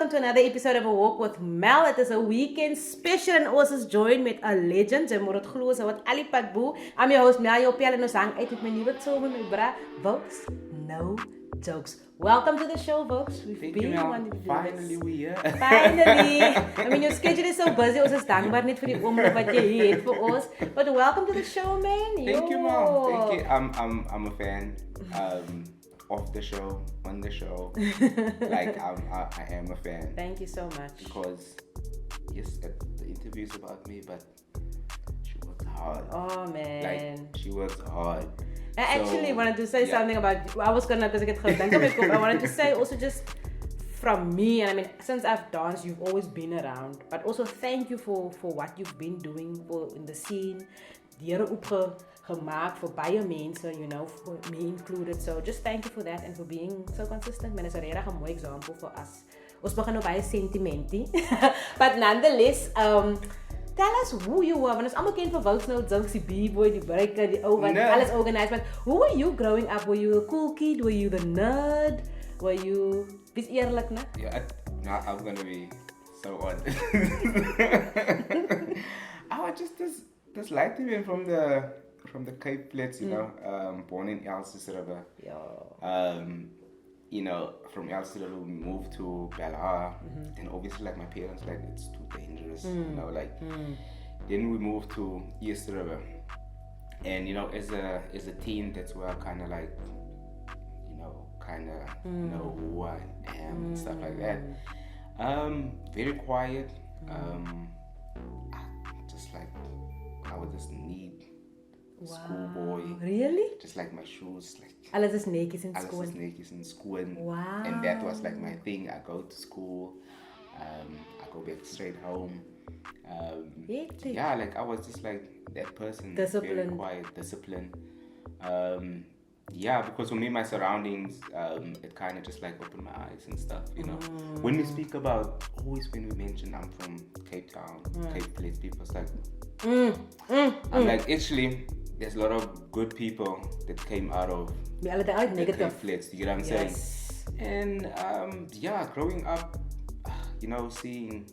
welcome to another episode of A Walk with Mel. It is a weekend special and ons is joined met a legend. Jy moet dit glo, sy wat Ali Padboe. I'm your host Mel Jopel en ons hang uit met my nuwe tour met my bra, Vouks No Jokes. Welcome to the show, Vouks. Thank you, Mel. Finally we here. Finally. I mean, your schedule is so busy. Ons is dankbaar net vir die oomblik wat jy het vir ons. But welcome to the show, man. Thank you, Mel. Thank you. I'm a fan. Off the show, on the show, like I am a fan. Thank you so much. Because yes, the interview is about me, but she worked hard. Oh man, like she worked hard. I actually wanted to say something about. I was gonna because I get I wanted to say also just from me, and I mean since I've danced, you've always been around. But also thank you for what you've been doing in the scene. Die Here gemaakt voor baie mensen, you know, for me included. So just thank you for that and for being so consistent. Man, is een redelijk mooi example for us. Ons begin nou baie sentimentie. But nonetheless, tell us who you were. Want ons allemaal ken van Vouks No Jokes, die Bboy, die breaker, die wat alles organized. But who were you growing up? Were you a cool kid? Were you the nerd? Were you... Wees eerlijk, ne? Yeah, I'm gonna be so honest. I was just this light even from the Cape Flats, you know, born in Elsie's-River. You know, from Elsie's-River we moved to Bella, and obviously like my parents like it's too dangerous, you know, like then we moved to East River, and you know as a teen that's where I kind of like, you know, know who I am and stuff like that. Very quiet. I would just need schoolboy. Really? Just like my shoes, like alles is netjies in skoon. Alles is netjies in skoon. Wow. And that was like my thing. I go to school, I go back straight home. Yeah, like I was just like that person. Discipline. Very quiet, discipline. Yeah, because for me, my surroundings, it kind of just like opened my eyes and stuff, you know. When we speak about, always when we mention I'm from Cape Town, Cape Flats, people it's like, I'm like, actually, there's a lot of good people that came out of the Cape Flats, you know what I'm saying? And yeah, growing up, you know, seeing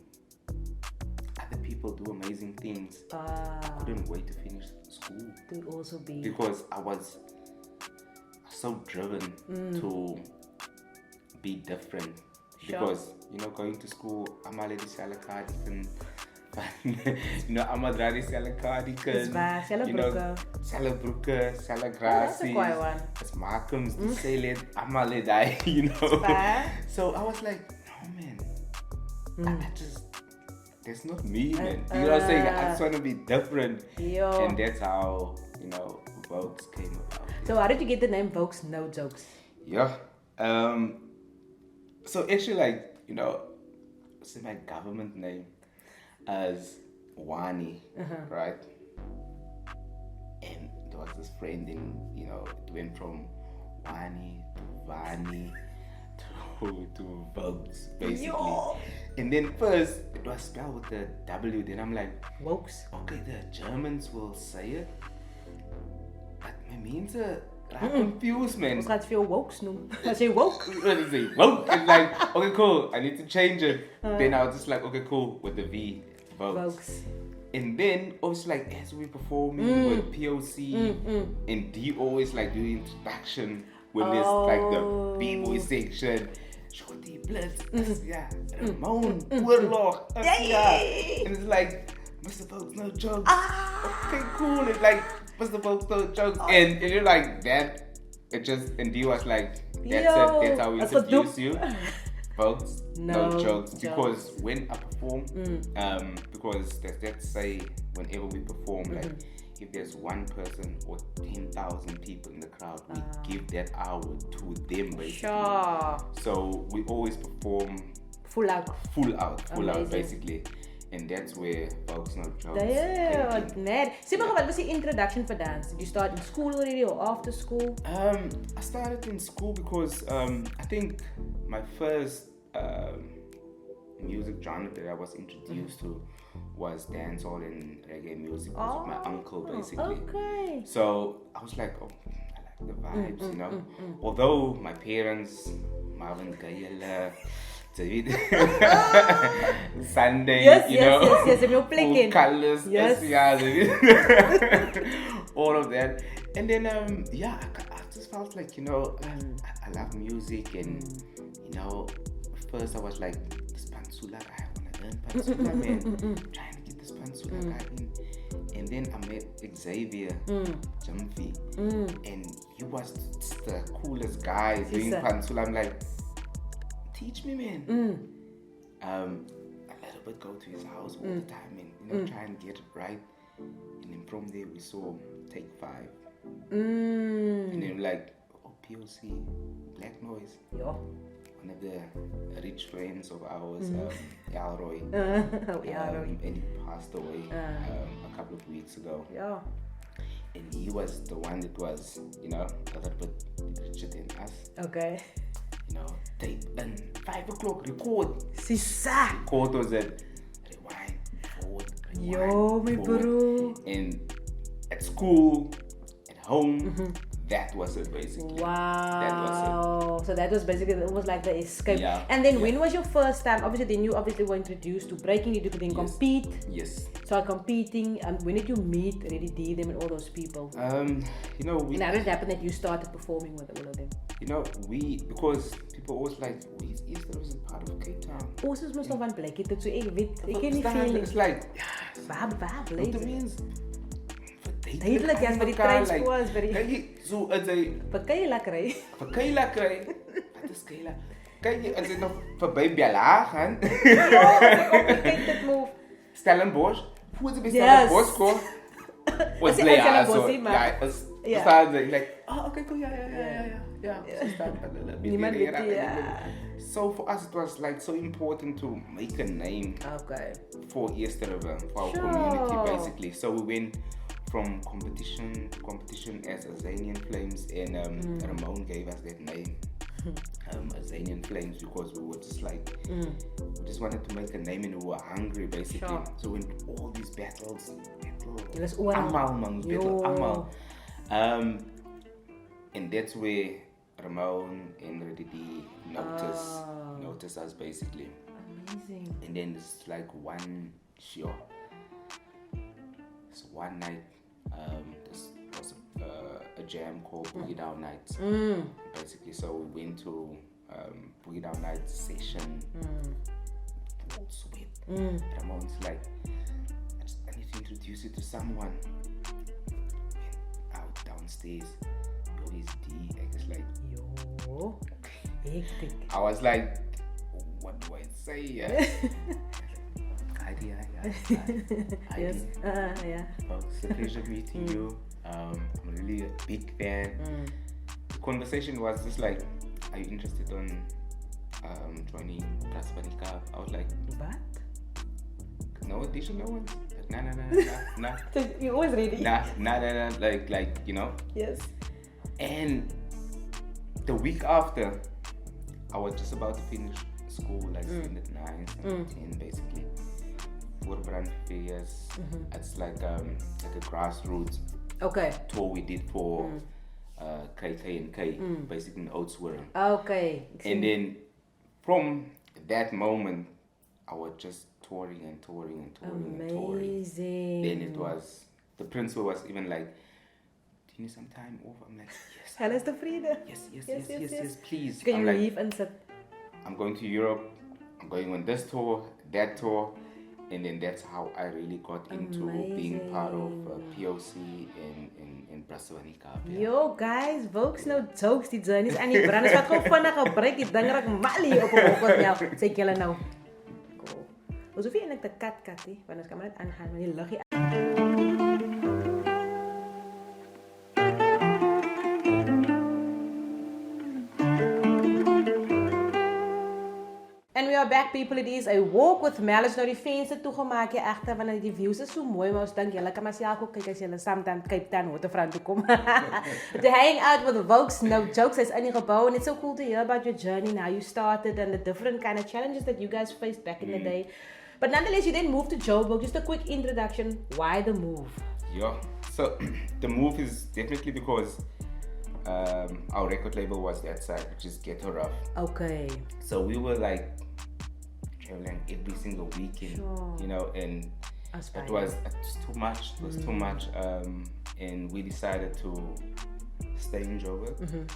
other people do amazing things, I couldn't wait to finish school. To also be. Because I was so driven to be different. Sure. Because, you know, going to school, I'm already selling cardigan. You know, I'm already selling cardigan. You know, selling broeken, selling grasses. That's a quiet one. It's Markham's, the sale it, I'm already, you know. So I was like, no man, I just, that's not me, man. You know what I'm saying? I just want to be different. Yo. And that's how, you know, Vouks came about. So how did you get the name Vouks No Jokes? Yeah. So actually, like, you know, it's my government name as Wani, right? And there was this friend in, you know, it went from Wani to Vani to Vouks, basically. Yo. And then first, it was spelled with the W. Then I'm like, Vouks. Okay, the Germans will say it. But my means are confused, man. Ons gaan veel Vouks noem. I say woke. Woke. It's like, okay, cool. I need to change it. Then I was just like, okay, cool. With the V, Vouks. And then, obviously, like, as we performing with POC, and D always like do the introduction when there's like the Bboy section. Shorty, Blitz, yeah, Ramon, Woodlock, yeah. And it's like, Mr. Vouks No Jokes. Okay, cool. It's like, Mr. Vouks No Jokes. And you're like, that, it just, and D was like, that's it, that's how we introduce you. Vouks No Jokes. Because when I perform, because let's say, whenever we perform, like, if there's one person or 10,000 people in the crowd, we give that hour to them, basically. Sure. So we always perform full out, basically. And that's where Vouks No Jokes mad. Say maar, what was the introduction for dance? Did you start in school already or after school? I started in school because I think my first music genre that I was introduced to was dancehall and reggae music because of my uncle, basically. Okay. So I was like, oh, I like the vibes, you know. Although my parents, Marvin Gaye, David. Sunday, Yes, you yes, know, yes, yes, and you're full playing. colors, Yes. all of that. And then, I just felt like, you know, I love music, and, you know, first I was like, this Pansula guy, I want to learn Pansula, man. Trying to get this Pansula guy in. And then I met Xavier Jumpy, and he was the coolest guy doing Pansula. I'm like, teach me, man. A little bit go to his house all the time and, you know, try and get it right. And then from there we saw Take 5. And then like, oh, POC, Black Noise. Yeah. One of the rich friends of ours, Yalroy. And he passed away a couple of weeks ago. Yeah. And he was the one that was, you know, a little bit richer than us. Okay. You know, tape and 5 o'clock, record. Sisa. Record was at rewind, forward, rewind, Yo, my forward. bro. And at school, at home, that was it basically. Wow. That was it. So that was basically, it was like the escape. Yeah. And then when was your first time? Obviously, then you obviously were introduced to breaking. You could then compete. Yes. So competing. When did you meet Reddy D, them and all those people? You know, And how did it happen that you started performing with all of them? You know, because people always like, Easter was a part of Cape Town. Also, het moest nog van plekje tot zo ik weet, ik ken die Verstaan, feeling. it's like, Waar, what lees it means. Duidelijk, ja, maar die transport is very... Kijk je, zo, het is... Wat kan je lekker, hè? Wat Keila krijgen? Wat is Keila? Kijk je, als je nog voorbij Bella gaan. Ja, complicated move. Stellenbosch. Hoe is het bij Stellenbosch, hoor? Was Als blij, ja, Stellenbosch, zo. maar- Ja, staan ze, like, oh, oké, cool, ja. Ze staan Niemand weet die, ja. So for us, it was like so important to make a name Okay. for Easter River, for our Sure. community, basically. So we went from competition to competition as Azanian Flames, and Ramon gave us that name, Azanian Flames, because we were just like, we just wanted to make a name and we were hungry, basically. Sure. So in all these battles, Dit is oral. Amal, man, battle, Amal. And that's where Ramon and Reddy D notice us, basically. Amazing. And then it's like one show. So one night, this was a jam called Boogie Down Nights. Basically, so we went to Boogie Down Nights session. Full sweat. Ramon's like, I need to introduce you to someone. Went out downstairs. Yo, is D. I was like, Yo. Hectic. I was like, what do I say? Heidi. Yes. Yeah. It's a pleasure meeting you. I'm really a big fan. The conversation was just like, are you interested on joining Prasvanika? I was like, What? no additional ones? Nah. So you're always ready? Nah. Like, you know? Yes. And the week after, I was just about to finish school, like standard 9, standard 10, basically. For brand fairs, it's like a grassroots Okay. tour we did for KK&K, basically in Oudtshoorn. Okay. And then from that moment, I was just touring. Amazing. Then it was, the principal was even like, do you need some time off? I'm like, yes. Alles tevreden? Yes, please. Can I'm you like, leave and sit? I'm going to Europe, I'm going on this tour, that tour, and then that's how I really got into being part of POC in Prasvanika. Yo guys, Vouks No Jokes, die journeys aan die branders wat gewoon vinnig gebruik, die ding raak mal hier op 'n hoekot nou. Sê ek julle nou. Cool. Ons hoef nie eintlik te kat nie, want ons kan maar net aangaan met die luggie. And we are back, people. It is a walk with Malice. Nou die venster toegemaak hier agter want die views is so mooi, maar ons dink julle kan maar self ook kyk as julle sometime Cape Town waterfront toe kom. To hang out with Vouks No Jokes is in die gebou, and it's so cool to hear about your journey and how you started and the different kind of challenges that you guys faced back in the day. But nonetheless, you then moved to Joburg. Just a quick introduction. Why the move? Yeah, so the move is definitely because our record label was that side, which is Ghetto Rough. Okay. So we were like traveling every single weekend, Sure. you know, and it was too much. It was too much, and we decided to stay in Joburg.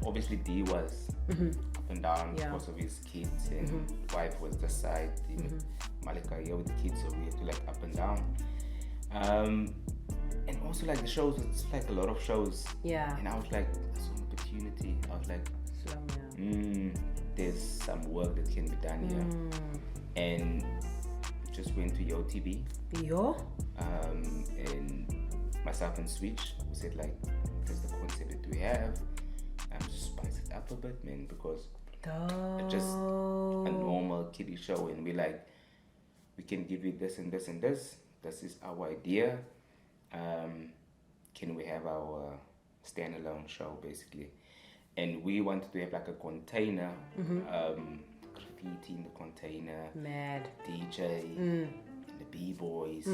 Obviously, D was up and down because of his kids, and wife was the side. Malika here with the kids, so we had to like up and down. And also like the shows, it's like a lot of shows. Yeah. And I was like, there's an opportunity. I was like, there's some work that can be done here. And just went to Yo TV. Yo? And myself and Switch, we said like, there's the concept that we have. Just spice it up a bit, man, because it's just a normal kiddie show, and we like, we can give you this and this and this. This is our idea. Can we have our standalone show, basically? And we wanted to have like a container, graffiti in the container, mad DJ, and the Bboys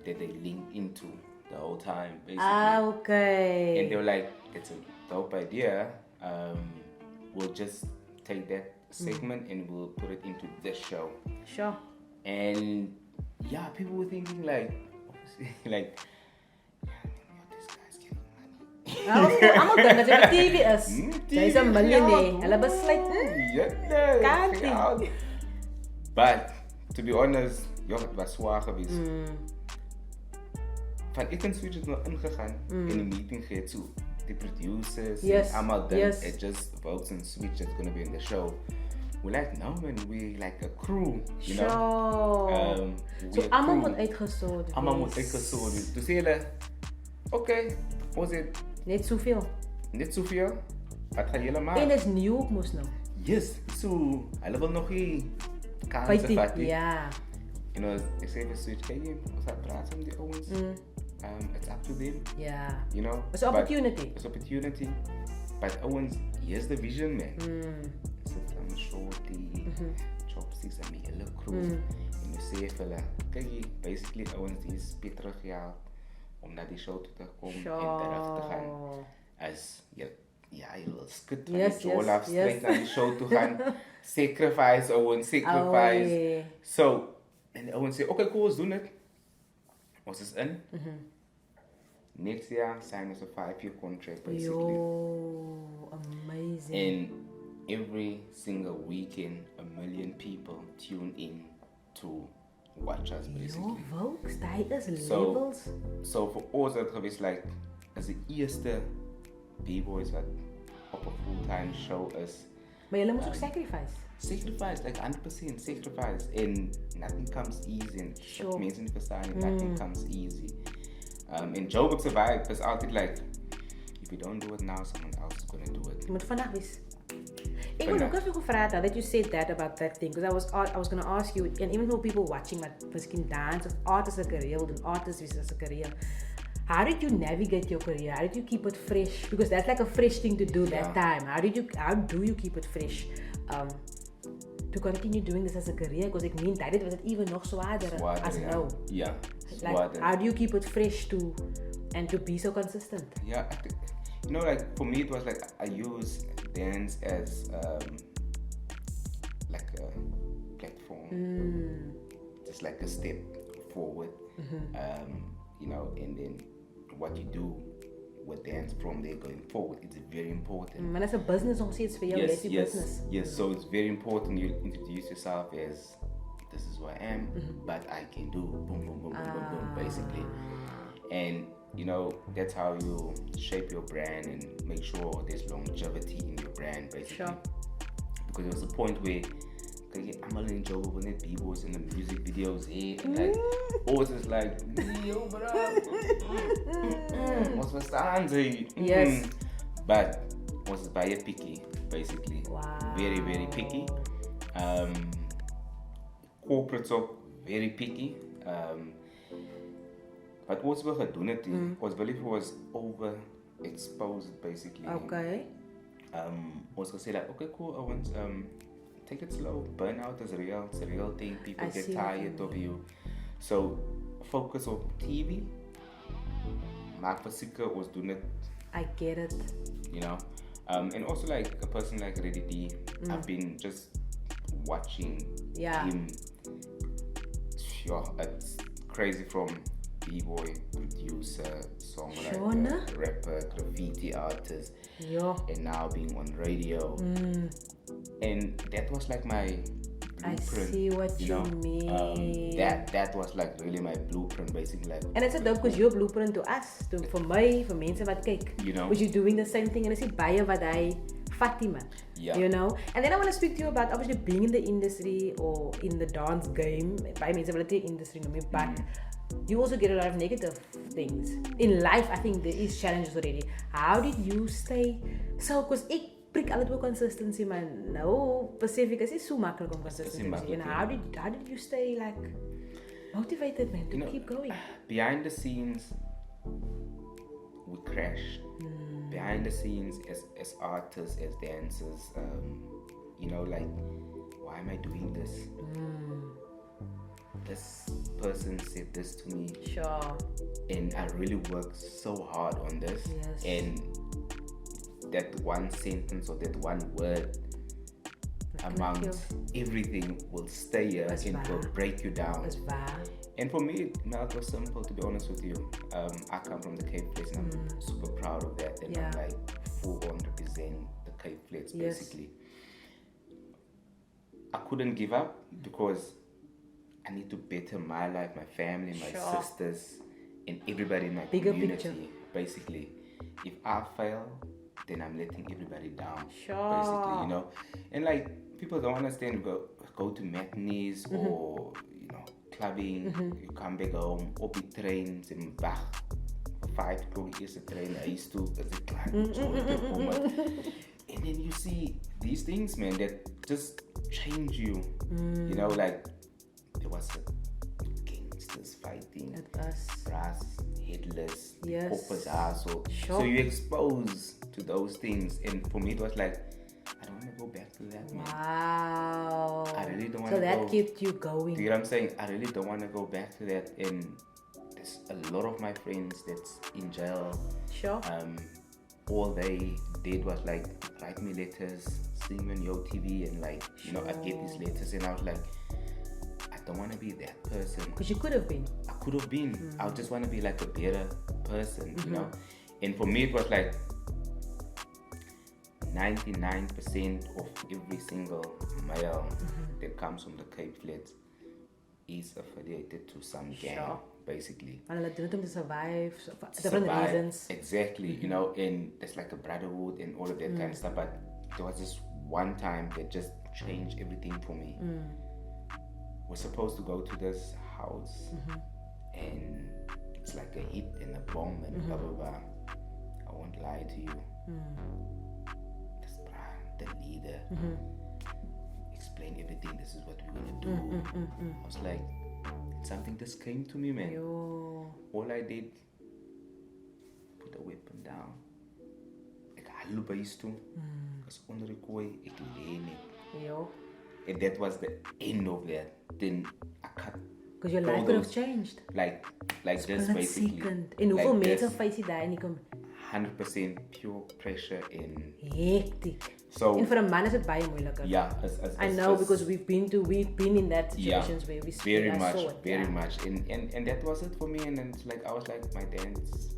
that they linked into the whole time, basically. Okay. And they were like, it's a dope idea. We'll just take that segment and we'll put it into this show. Sure. And yeah, people were thinking like, obviously, like, this guy's getting money. I'm not gonna do TV is. There's a millionaire. Hulle besluit. Yeah. But to be honest, ja, het was zwaar geweest. Van ik en Switch is nog ingegaan in een meeting gehad zo. The producers and allemaal done. It's just Vouks and Switch that's gonna be in the show. We're like, no man, we're like a crew, you know. So allemaal moet uitgezonden. Allemaal moet uitgezonden. Dus hele, oké, was het? Net zoveel. Net zoveel? Wat ga jullie maken? En het is nieuw ook moest nou. Yes, so, hij wil nog geen kansen vatten. Ja. You know, ik zei even Switch, kijk je, we gaan praten met die owens. It's up to them. Yeah. You know? It's opportunity. It's opportunity. But Owens, here's the vision, man. Sit some shorty, chopsticks and me hele crew. En you say fella, kijk je, basically Owens die is pittig gehaald om naar die show toe te komen en terug te gaan. As je wil skut van je jol af, straight naar die show toe gaan. Sacrifice, Owens, sacrifice. So, en Owens zei, oké, cool, let's doen het. Was is in. Next year, sign us a 5-year contract, basically. Yo, amazing. And every single weekend, 1 million people tune in to watch us, basically. Yo, Vouks, that is levels. So for us, het geweest like, as the eerste B-boys wat op een full-time show is. Maar jullie moeten ook sacrifice. Sacrifice, like 100% sacrifice, and nothing comes easy. And sure. Mensen niet verstaan, nothing comes easy. And Joburg survived because I think like, if you don't do it now, someone else is gonna do it. Je moet vandaag wis. Ik wil ook even vragen that you said that about that thing, because I was gonna ask you, and even for people watching, like misschien dance of art as a career, and artists as a career. How did you navigate your career? How did you keep it fresh? Because that's like a fresh thing to do that time. How do you keep it fresh? To continue doing this as a career, because ik meen dat was het even nog zwaarder as nou. Yeah. Like, how do you keep it fresh to be so consistent? Yeah, I think, you know, like for me it was like I use dance as like a platform, just like a step forward. You know, and then what you do with dance from there going forward, it's very important. Maar dat is een business nog steeds voor jou, business. Yes, so it's very important you introduce yourself as, this is who I am, but I can do boom, boom, boom, boom, boom, boom, basically. And, you know, that's how you shape your brand and make sure there's longevity in your brand, basically. Sure. Because there was a point where I'm only enjoyable when it B-boys in the music videos here, and like, always is like, yo, bro, what's my stand? Yes. But was very picky, basically. Wow. Very, very picky. Corporates ook very picky. But what we gaan doen het was wel if it was overexposed, basically. Okay. Was gonna say like, okay, cool, I want take it slow. Burnout is real. It's a real thing. People get tired of you. So focus on TV. Maak versieke was doen het. I get it. You know, and also like a person like Reddy D, I've been just watching him. Sure, it's crazy from Bboy, producer, songwriter, rapper, graffiti artist, and now being on radio. And that was like my blueprint. I see what you mean. That was like really my blueprint, basically. Like, and it's a dope because your blueprint to us, for me, for mense wat kyk. You know, because you're doing the same thing, and I see baie wat hy Fatima. You know, and then I want to speak to you about obviously being in the industry or in the dance game. By mense wil dit industry noem, but you also get a lot of negative things in life. I think there is challenges already. How did you stay so? Because ek prik altyd oor consistency, man. Nou besef ek is nie so maklik om consistency te hê. And how did you stay like motivated, man, to keep going? Behind the scenes, we crashed. Behind the scenes, as artists, as dancers, you know, like, why am I doing this? This person said this to me. Sure. And I really worked so hard on this. Yes. And that one sentence or that one word amongst everything will stay here and will break you down. And for me, it was simple, to be honest with you. I come from the Cape Flats and I'm super proud of that. And I'm like full on represent the Cape Flats, basically. I couldn't give up because I need to better my life, my family, my sisters, and everybody in my community, basically. If I fail, then I'm letting everybody down, basically, you know. And like, people don't understand, go to matinees or, you know, clubbing, you come back home, op die train, in back, 5 o'clock is the train, I used to, as a client, and then you see these things, man, that just change you, you know, like, there was gangsters fighting, brass, headless, poppers, asshole. So you expose to those things, and for me it was like, I don't want to go back to that, man. Wow. I really don't want to go. So that kept you going. Do you know what I'm saying? I really don't want to go back to that, and there's a lot of my friends that's in jail. All they did was like write me letters, sing me on Yo TV, and like, you know, I'd get these letters, and I was like, I don't want to be that person. Because you could have been. I could have been. I just want to be like a better person, you know. And for me, it was like 99% of every single male that comes from the Cape Flats is affiliated to some gang, basically. And they do them to survive, different reasons. Exactly, you know, and there's like a brotherhood and all of that kind of stuff. But there was this one time that just changed everything for me. We're supposed to go to this house, and it's like a hit and a bomb and blah blah blah. I won't lie to you. This the leader explained everything. This is what we're gonna do. I was like, something just came to me, man. All I did, put the weapon down. Like I look used to, because under the koi, it and that was the end of that. Then I cut. Because your life could have changed. Like this, basically. In hoeveel mense face jy daar en jy kom 100% pure pressure in hectic. So and for a man is it baie moeiliker. Yeah, I know because we've been in that situations where we very much. And that was it for me. And then it's like I was like, my dance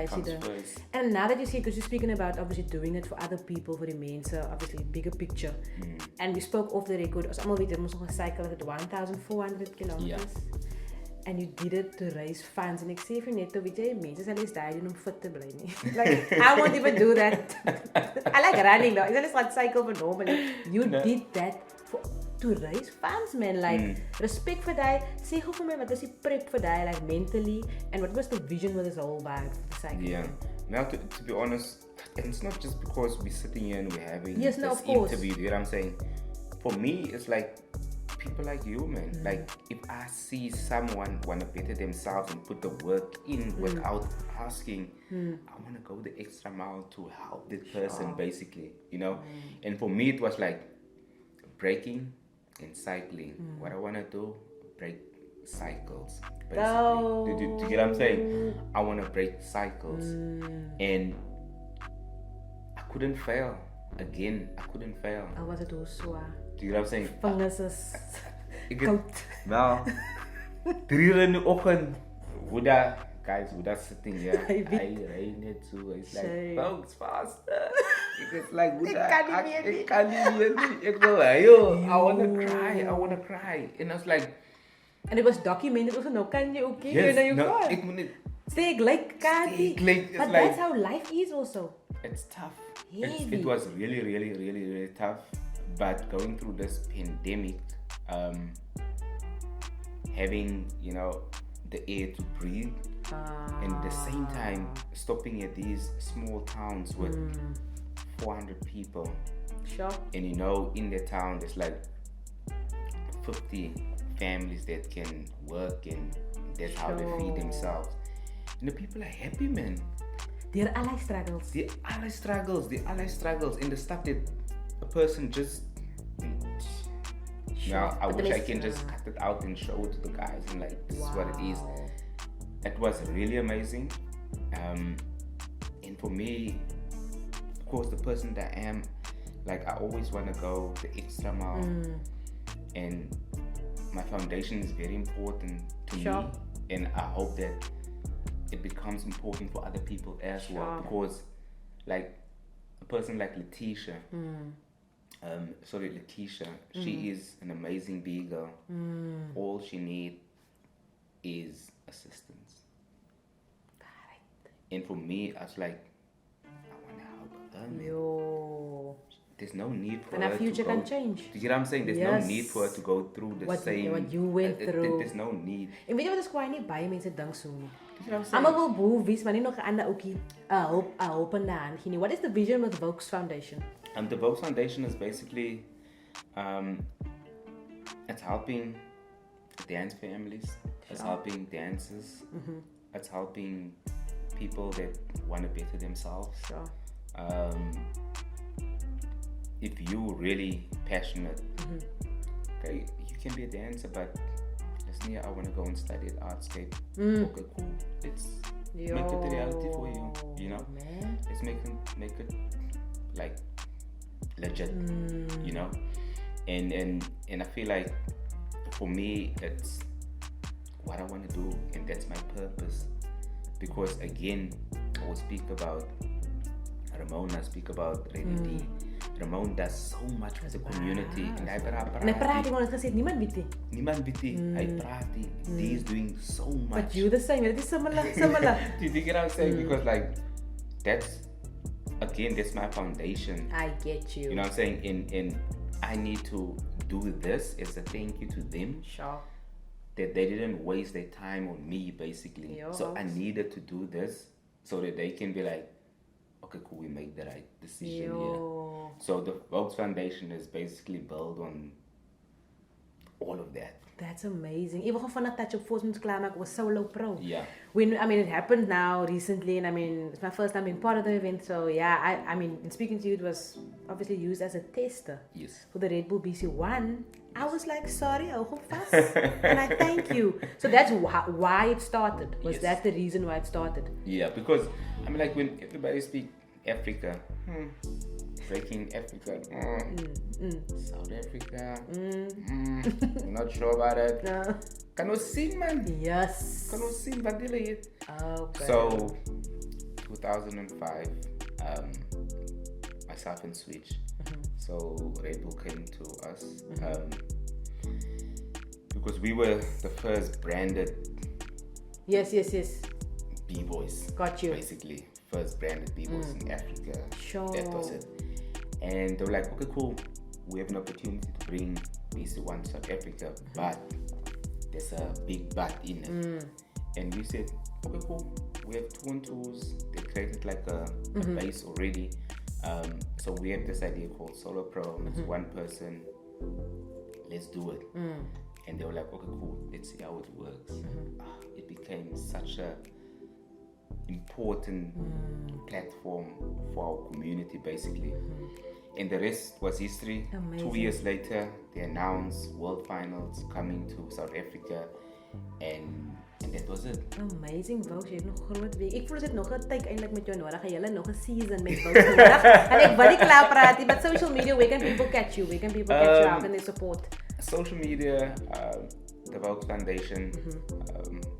comes first. And now that you see, because you're speaking about obviously doing it for other people, for the mense, obviously bigger picture. And we spoke off the record. As almal weet, jy moes nog 'n cycle at 1,400 kilometers. And you did it to raise funds. En ek sê vir net, weet jy, mense sal eens daai doen om fit te bly nie. Like, I won't even do that. I like running though. Ek sal eens gaan cycle vir normally. You did that to raise funds, man. Like, respect vir daai. Sê gou vir my, wat was die prep vir daai, like, mentally? And what was the vision with this whole vibe for the cycle? Yeah. Now, to be honest, and it's not just because we're sitting here and we're having this interview, you know what I'm saying? For me, it's like, people like you, man. Like, if I see someone want to better themselves and put the work in without asking, I want to go the extra mile to help this person, basically, you know. And for me, it was like breaking and cycling. What I want to do, break cycles, basically. Do you get what I'm saying? I want to break cycles. And I couldn't fail. Again, I couldn't fail. I was it also Do you know what I'm saying? Vingers is Ik koud. Wel, 3 uur in de ochtend. Hoe dat sitting here? Hij weet. I rain it too. It's like, Shame. Vouks, faster. It's like, hoe Ik dat? kan niet meer Ik kan niet meer. Ik wil, yo, I wanna cry. And I was like, En ik was documented also, nou kan je ook yes, naar je no, kant. ik moet niet. Stay like Kati. It's But like, that's how life is also. it's tough. Heavy. It was really tough. But going through this pandemic, having, you know, the air to breathe, and at the same time stopping at these small towns with 400 people. Sure. And you know, in the town there's like 50 families that can work, and that's how they feed themselves. And the people are happy, man. There are allerlei struggles. The other struggles in the stuff that a person just. Now I wish I can just cut it out and show it to the guys and like this is what it is. It was really amazing. And for me, of course, the person that I am, like I always want to go the extra mile. And my foundation is very important to me, and I hope that it becomes important for other people as well, because like a person like Lakeisha, she is an amazing big girl. All she needs is assistance. And for me, I was like, I want to help her, man. Yo. There's no need for And her our future to go, can change. Do you know what I'm saying? There's no need for her to go through the same. What you went through. There's no need. En weet jy wat is kwaai nie baie mense dink so nie. You know what I'm saying? Almal wil boe wees, maar nie nog 'n ander ookie. Hoop en daan. What is the vision with Vouks Foundation? The Vouks Foundation is basically it's helping dance families. It's helping dancers. It's helping people that want to better themselves. If you're really passionate, okay, you can be a dancer, but listen here, I want to go and study at Artscape. Okay, cool. Let's make it a reality for you. You know, man. Let's make it like legit. You know, and I feel like for me, it's what I want to do, and that's my purpose. Because again, I will speak about Ramona, speak about Rene D. Ramon does so much for the community. En hy praat iemand het gesê niemand weet nie. Niemand weet nie. Hy praat nie. He is doing so much. But you the same. It is similar. Do you get what I'm saying? Because like that's my foundation. I get you. You know what I'm saying? And I need to do this as a thank you to them. Sure. That they didn't waste their time on me, basically. So I needed to do this so that they can be like, okay, cool, we make the right decision here. So the Vouks Foundation is basically built on all of that. That's amazing. Even van dat touch op Force Klaarmaak was solo pro. Yeah. It happened now recently, and it's my first time being part of the event. So yeah, in speaking to you, it was obviously used as a tester. Yes. For the Red Bull BC1. I was like, sorry, I'll go fast. And I thank you. So that's why it started. Was that the reason why it started? Yeah, because like when everybody speak Africa, breaking Africa, South Africa, I'm not sure about it. No. Kan ons sien, man? Yes. Kan ons sien wat hulle het? Okay. So 2005, myself and Switch. So Red Bull came to us because we were the first branded. Yes. B-boys. Got you. Basically, first branded B-boys in Africa. Sure. That was it. And they were like, okay, cool. We have an opportunity to bring BC1 to South Africa, but there's a big but in it. And we said, okay, cool. We have 2-on-2s. They created like a base already. So we have this idea called Solo Pro. It's one person. Let's do it. And they were like, okay, cool. Let's see how it works. It became such a important platform for our community, basically. And the rest was history. Amazing. 2 years later, they announced World Finals coming to South Africa. And And that was it. Amazing, Vouks. Je hebt nog groot week. Ik voel het nog een tijd eindelijk met jou nodig. Jullie nog een season met Vouks nodig. En ik wil niet klaar praten. But social media, where can people catch you? Where can people catch you? How can they support? Social media, the Vouks Foundation,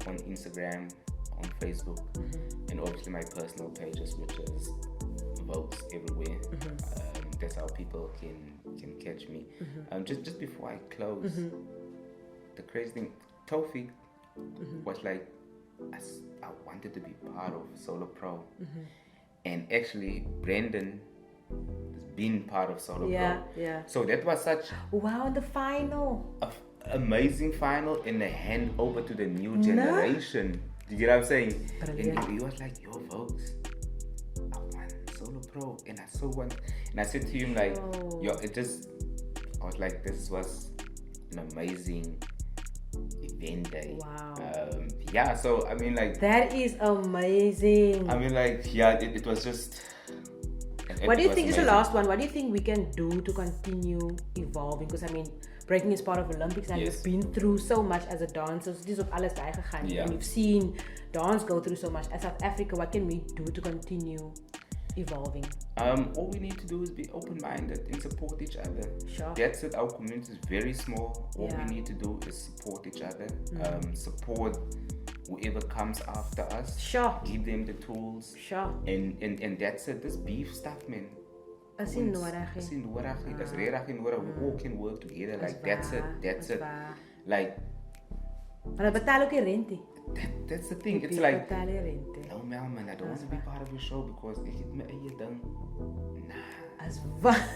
on Instagram, on Facebook, and obviously my personal pages, which is Vouks everywhere. That's how people can catch me. Just before I close, the crazy thing, Tawfiq was like, I wanted to be part of Solo Pro, and actually Brendan has been part of Solo Pro. Yeah. So that was such the final. Amazing final and a handover to the new generation. Do you get what I'm saying? Brilliant. And he was like, yo, Vouks, I want Solo Pro, and I so want. And I said to him like, yo, I was like, this was an amazing event day. Wow. So I mean like. That is amazing. I mean like, it was just. What do you think is the last one? What do you think we can do to continue evolving? Because I mean, breaking is part of Olympics and you've been through so much as a dancer. So this is op alles gegaan. And you've seen dance go through so much. As South Africa, what can we do to continue evolving? All we need to do is be open-minded and support each other. Sure. That's it. Our community is very small. All we need to do is support each other. Support whoever comes after us. Sure. Give them the tools. Sure. And that's it. This beef stuff, man. As in nodig. That's rare in nodig. We all can work together. Like that's it. Like. Maar betaal ook die rente. That's the thing. It's like, no man, I don't want to be part of your show because ik het me eie ding. Nah. As waar.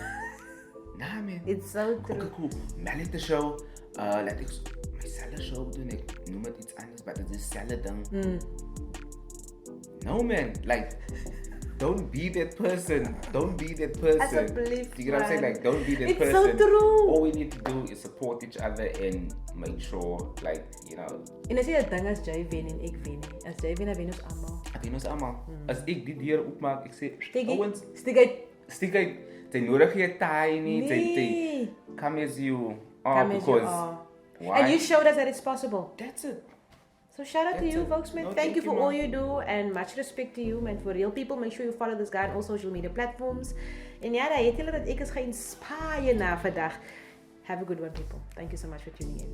Nah man. It's so true. Okay, cool. Mij laat de show. Laat ik mijzelfde show doen. Ik noem het iets anders, maar het is hetzelfde ding. No man, like, don't be that person. Don't be that person. Alsjeblieft, you know what I'm saying? Like, don't be that it's person. It's so true. All we need to do is support each other and make sure, like, you know. En as jy 'n ding as jy wen en ek wen nie. As jy wen, dan wen ons almal. Wen ons almal. As ek dit hier opmaak, ek sê, ouens, stiek uit. Jy nodig jy taai nie. Jy come as you are because why? And you showed us that it's possible. That's it. So shout out to you, Vouks, man. Thank you for man. all you do and much respect to you, man. For real people, make sure you follow this guy on all social media platforms. En ja, dat het julle dat ek is geïnspireer na vandag. Have a good one, people. Thank you so much for tuning in.